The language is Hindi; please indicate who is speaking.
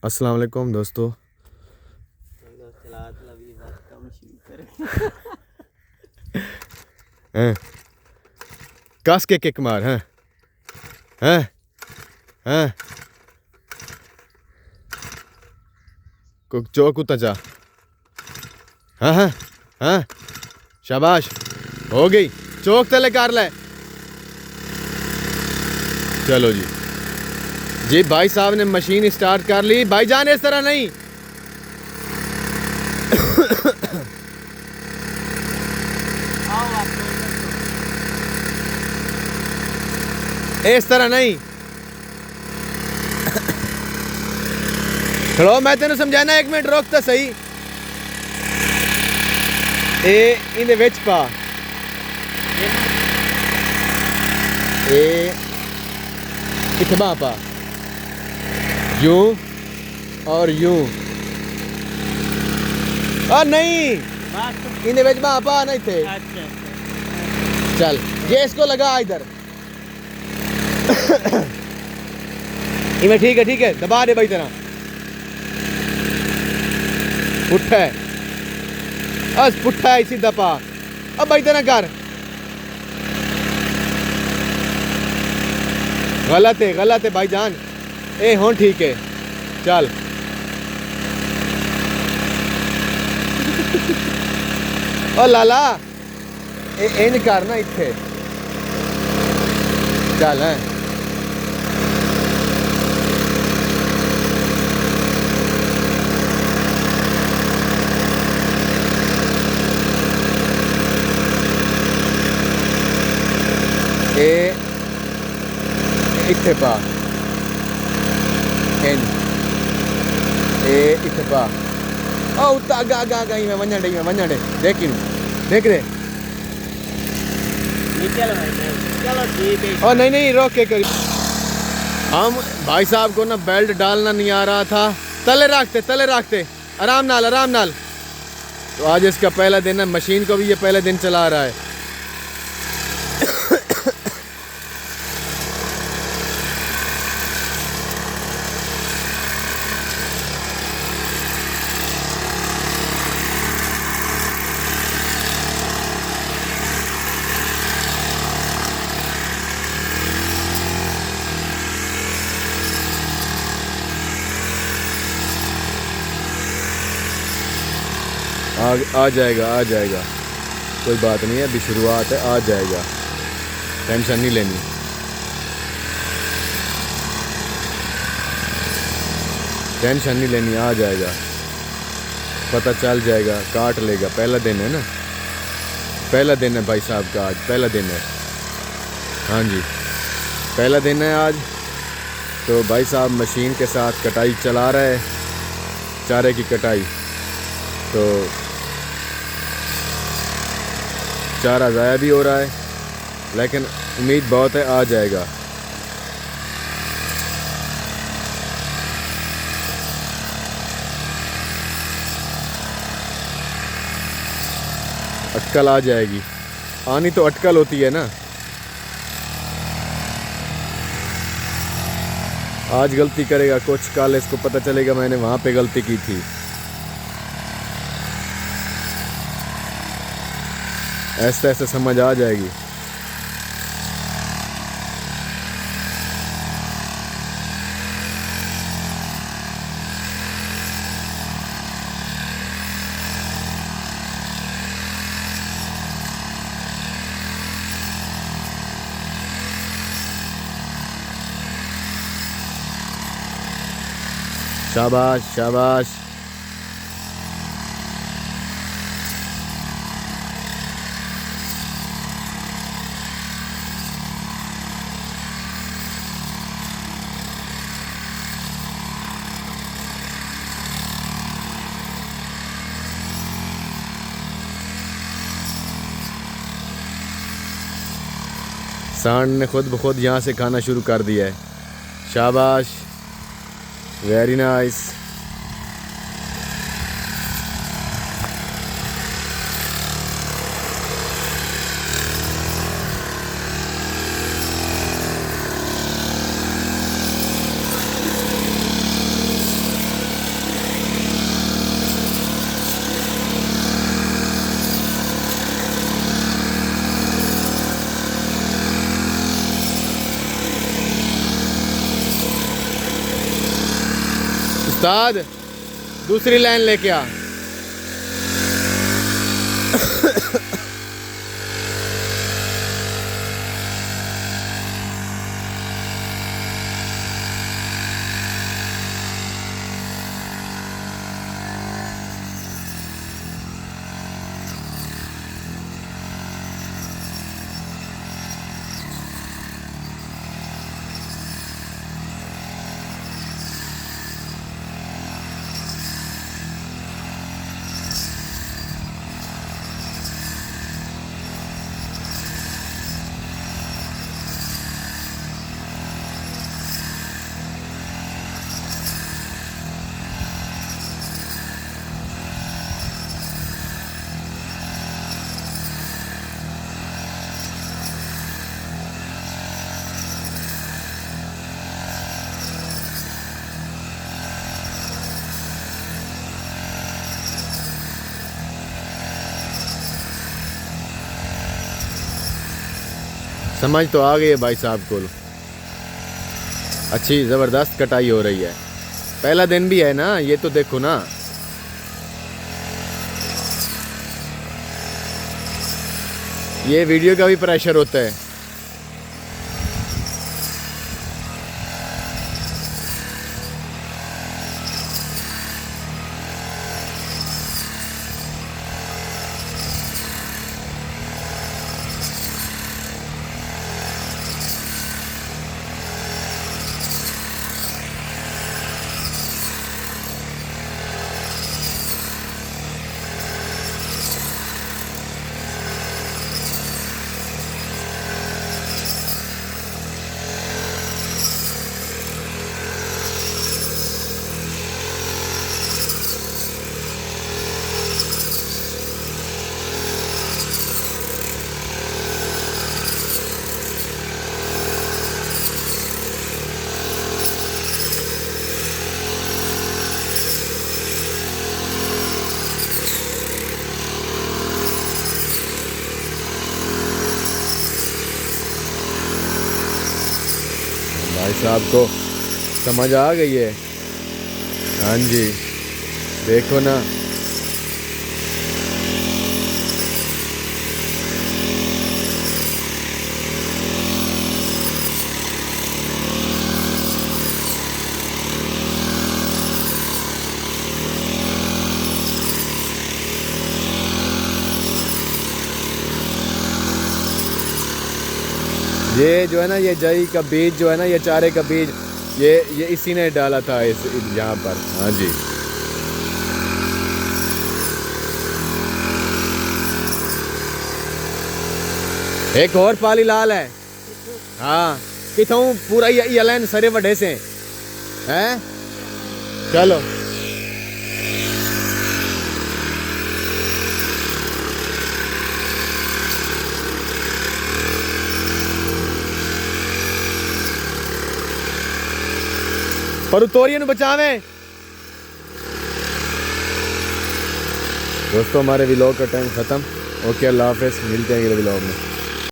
Speaker 1: अस्सलाम वालेकुम दोस्तों। हैं कस के किक मार। हैं हैं हैं चौक कुत्ता जा। हाँ हाँ हाँ शाबाश हो गई। चौक तले कर ले। चलो जी जी भाई साहब ने मशीन स्टार्ट कर ली। भाईजान इस तरह नहीं, इस तरह नहीं। खड़ो मैं तेन समझाना, 1 मिनट रोक तो सही। ए इंदे विच पा ए इतमा पा यूं और यूं। और नहीं इंदे विच बा पा नहीं थे। चल ये इसको लगा इधर। इमें ठीक है दबा दे भाई तेरा पुट्ठा है। बस पुट्ठा है सीधा पा। अब भाई तेरा कर। गलत है भाईजान। ए हों ठीक है चल। ओ लाला इन करना इत्थे चल। है ए इत्थे पा इन ए इत्थे पा। ओ उता आगा मैं वञण दे देख इन देख दे।
Speaker 2: चलो ठीक है।
Speaker 1: और नहीं रोक के करी। हम भाई साहब को ना बेल्ट डालना नहीं आ रहा था। तले रखते आराम नाल। तो आज इसका पहला दिन है। मशीन को भी ये पहले दिन चला रहा है। आ जाएगा कोई बात नहीं है, अभी शुरुआत है। आ जाएगा, टेंशन नहीं लेनी। आ जाएगा, पता चल जाएगा, काट लेगा। पहला दिन है ना, पहला दिन है भाई साहब का। आज पहला दिन है। हाँ जी पहला दिन है आज। तो भाई साहब मशीन के साथ कटाई चला रहा है, चारे की कटाई। तो चारा ज़ाया भी हो रहा है, लेकिन उम्मीद बहुत है आ जाएगा। अटकल आ जाएगी। आनी तो अटकल होती है ना। आज गलती करेगा कुछ, कल इसको पता चलेगा मैंने वहाँ पे गलती की थी। ऐसे समझ आ जाएगी। शाबाश। सांड ने खुद ब खुद यहाँ से खाना शुरू कर दिया है। शाबाश, वेरी नाइस। उस्ताद दूसरी लाइन लेके आ। समझ तो आ गई है भाई साहब को। अच्छी ज़बरदस्त कटाई हो रही है। पहला दिन भी है ना, ये तो देखो ना। ये वीडियो का भी प्रेशर होता है। भाई साहब को समझ आ गई है। हाँ जी, देखो ना। ये जो है ना, ये जई का बीज जो है ना, ये चारे का बीज, ये इसी ने डाला था इस यहाँ पर। हाँ जी, एक और पाली लाल है। हाँ, कितों पूरा ये लाइन सरे वड्डे से हैं। चलो पर तोरियन बचावे। दोस्तों हमारे व्लॉग का टाइम ख़त्म। ओके, अल्लाह हाफ़िज़, मिलते हैं अगले व्लॉग में।